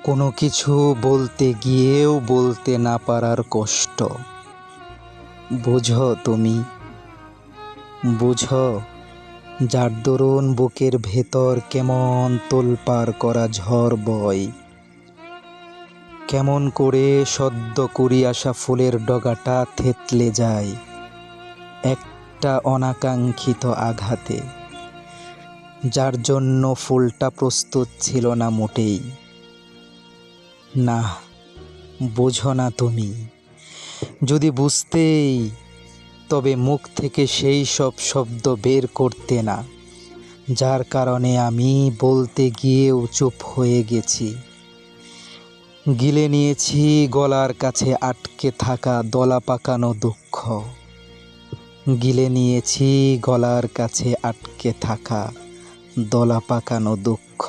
কোনো কিছু বলতে গিয়েও বলতে না পারার কষ্ট বোঝো তুমি, বুঝো? যার দরুন বুকের ভেতর কেমন তোলপাড় করা ঝড় বয়, কেমন করে সদ্য কুড়ি আসা ফুলের ডগাটা থেতলে যায় একটা অনাকাঙ্ক্ষিত আঘাতে, যার জন্য ফুলটা প্রস্তুত ছিল না মোটেই। না, বোঝো না তুমি। যদি বুঝতেই, তবে মুখ থেকে সেই সব শব্দ বের করতে না, যার কারণে আমি বলতে গিয়েও চুপ হয়ে গেছি। গিলে নিয়েছি গলার কাছে আটকে থাকা দলা পাকানো দুঃখ, গিলে নিয়েছি গলার কাছে আটকে থাকা দলা পাকানো দুঃখ।